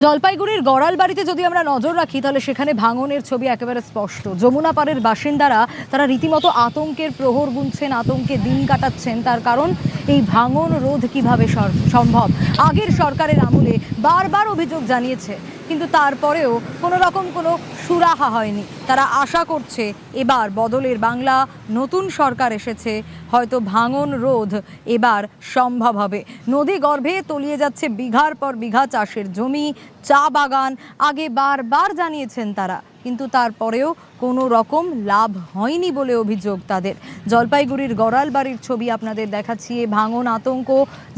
জলপাইগুড়ির গড়ালবাড়িতে যদি আমরা নজর রাখি তাহলে সেখানে ভাঙনের ছবি একেবারে স্পষ্ট। যমুনা পাড়ের বাসিন্দারা তারা রীতিমতো আতঙ্কের প্রহর গুনছেন, আতঙ্কে দিন কাটাচ্ছেন। তার কারণ এই ভাঙন রোধ কিভাবে সম্ভব। আগের সরকারের আমলে বারবার অভিযোগ জানিয়েছে, কিন্তু তারপরেও কোনো রকম কোনো সুরাহা হয়নি। তারা আশা করছে এবার বদলের বাংলা, নতুন সরকার এসেছে, হয়তো ভাঙন রোধ এবার সম্ভব হবে। নদী গর্ভে তলিয়ে যাচ্ছে বিঘার পর বিঘা চাষের জমি, চা বাগান। আগে বারবার জানিয়েছেন তারা, কিন্তু তারপরেও কোনো রকম লাভ হয়নি বলে অভিযোগ তাদের। জলপাইগুড়ির গড়ালবাড়ির ছবি আপনাদের দেখাচ্ছি। ভাঙন আতঙ্ক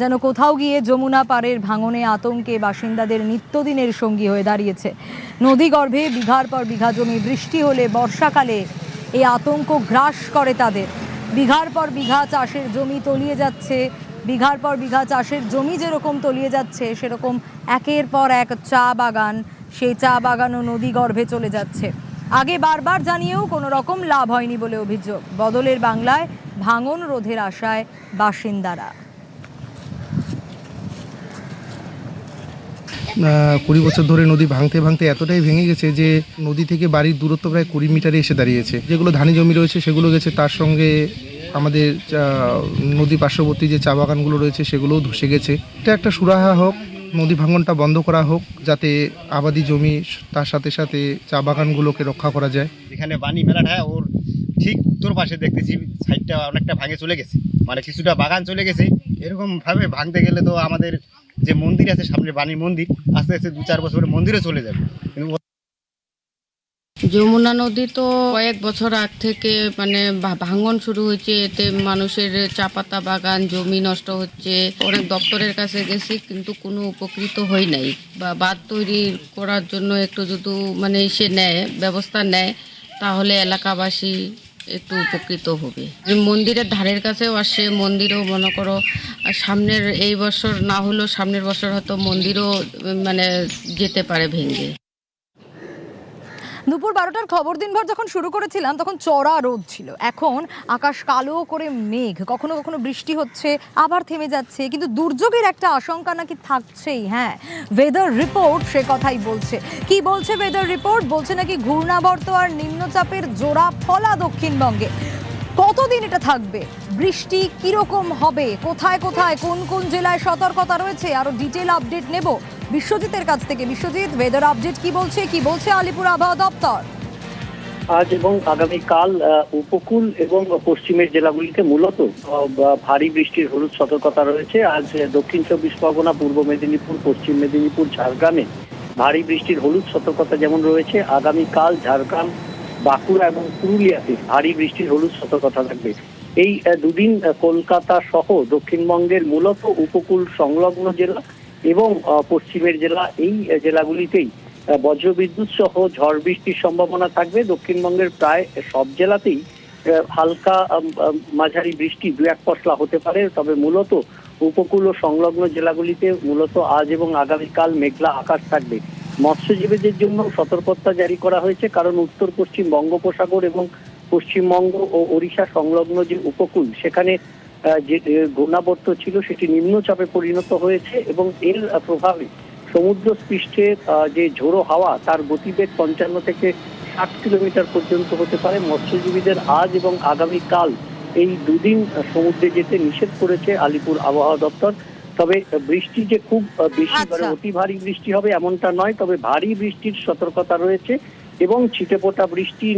যেন কোথাও গিয়ে যমুনা পাড়ের ভাঙনে আতঙ্কে বাসিন্দাদের নিত্যদিনের সঙ্গী হয়ে দাঁড়িয়েছে। নদী গর্ভে বিঘার পর বিঘা জমি, বৃষ্টি হলে বর্ষাকালে এই আতঙ্ক গ্রাস করে তাদের। বিঘার পর বিঘা চাষের জমি তলিয়ে যাচ্ছে। বিঘার পর বিঘা চাষের জমি যেরকম তলিয়ে যাচ্ছে, সেরকম একের পর এক চা বাগান, সেই চা বাগানও নদী গর্ভে চলে যাচ্ছে। আগে বারবার জানিয়েও কোনো রকম লাভ হয়নি বলে অভিযোগ। বদলের বাংলায় ভাঙন রোধের আশায় বাসিন্দারা। 20 বছর ধরে নদী ভাঙতে ভাঙতে এতটাই ভেঙে গেছে যে নদী থেকে বাড়ির দূরত্ব প্রায় 20 মিটারে এসে দাঁড়িয়েছে। যেগুলো ধানি জমি রয়েছে সেগুলো গেছে, তার সঙ্গে আমাদের নদী পার্শ্ববর্তী যে চা বাগানগুলো রয়েছে সেগুলোও ধসে গেছে। এটা একটা সুরাহা হোক, নদী ভাঙনটা বন্ধ করা হোক, যাতে আবাদি জমি তার সাথে সাথে চা বাগানগুলোকে রক্ষা করা যায়। এখানে বাণী মেলাটা ওর ঠিক উত্তর পাশে দেখতেছি সাইডটা অনেকটা ভাঙে চলে গেছে, মানে কিছুটা বাগান চলে গেছে। এরকম ভাবে ভাঙতে গেলে তো আমাদের যে মন্দির আছে সামনে বাণী মন্দির, আস্তে আস্তে 2-4 বছরে মন্দিরে চলে যাবে। কিন্তু যমুনা নদী তো কয়েক বছর আগ থেকে মানে ভাঙন শুরু হয়েছে। এতে মানুষের চা পাতা বাগান, জমি নষ্ট হচ্ছে। অনেক দপ্তরের কাছে গেছি, কিন্তু কোনো উপকৃত হই নাই। বা বাঁধ তৈরি করার জন্য একটু যদি মানে সে নেয়, ব্যবস্থা নেয়, তাহলে এলাকাবাসী একটু উপকৃত হবে। মন্দিরের ধারের কাছেও আসে, মন্দিরও মনে করো সামনের এই বছর না হলেও সামনের বছর হয়তো মন্দিরও মানে যেতে পারে ভেঙে। দুপুর 12টার খবর দিনভর যখন শুরু করেছিলাম তখন চড়া রোদ ছিল। এখন আকাশ কালো করে মেঘ, কখনো কখনো বৃষ্টি হচ্ছে, আবার থেমে যাচ্ছে, কিন্তু দুর্যোগের একটা আশঙ্কা নাকি থাকছেই। হ্যাঁ, ওয়েদার রিপোর্ট সে কথাই বলছে। কি বলছে ওয়েদার রিপোর্ট? বলছে নাকি ঘূর্ণাবর্ত আর নিম্নচাপের জোড়া ফলা দক্ষিণবঙ্গে। কতদিন এটা থাকবে, বৃষ্টি কিরকম হবে, কোথায় কোথায় কোন কোন জেলায় সতর্কতা রয়েছে, আরো ডিটেল আপডেট নেব বিশ্বজিতের কাছ থেকে। বিশ্বজিৎ, ওয়েদার আপডেট কি বলছে আলিপুর আবহাওয়া দপ্তর? আজ এবং আগামীকাল উপকূল এবং পশ্চিমের জেলাগুলিতে মূলত ভারী বৃষ্টির হলুদ সতর্কতা রয়েছে। আজ দক্ষিণ 24 পরগনা, পূর্ব মেদিনীপুর, পশ্চিম মেদিনীপুর, ঝাড়গ্রামে ভারী বৃষ্টির হলুদ সতর্কতা যেমন রয়েছে, আগামীকাল ঝাড়গ্রাম, বাঁকুড়া এবং পুরুলিয়াতে ভারী বৃষ্টির হলুদ সতর্কতা থাকবে। এই দুদিন কলকাতা সহ দক্ষিণবঙ্গের মূলত উপকূল সংলগ্ন জেলা এবং পশ্চিমের জেলা, এই জেলাগুলিতেই বজ্রবিদ্যুৎ সহ ঝড় বৃষ্টির সম্ভাবনা থাকবে। দক্ষিণবঙ্গের প্রায় সব জেলাতেই হালকা মাঝারি বৃষ্টি 2-1 পশলা হতে পারে, তবে মূলত উপকূল ও সংলগ্ন জেলাগুলিতে মূলত আজ এবং আগামীকাল মেঘলা আকাশ থাকবে। মৎস্যজীবীদের জন্য সতর্কতা জারি করা হয়েছে, কারণ উত্তর পশ্চিম বঙ্গোপসাগর এবং পশ্চিমবঙ্গ ও ওড়িশা সংলগ্ন যে উপকূল, সেখানে যে ঘূর্ণাবর্ত ছিল সেটি নিম্নচাপে পরিণত হয়েছে এবং এর প্রভাবে সমুদ্রপৃষ্ঠে যে ঝোড়ো হাওয়া, তার গতিবেগ 55 থেকে 60 কিলোমিটার পর্যন্ত হতে পারে। মৎস্যজীবীদের আজ এবং আগামীকাল এই দুদিন সমুদ্রে যেতে নিষেধ করেছে আলিপুর আবহাওয়া দপ্তর। তবে বৃষ্টি যে খুব বেশি অতি ভারী বৃষ্টি হবে এমনটা নয়, তবে ভারী বৃষ্টির সতর্কতা রয়েছে এবং ছিটেফোঁটা বৃষ্টি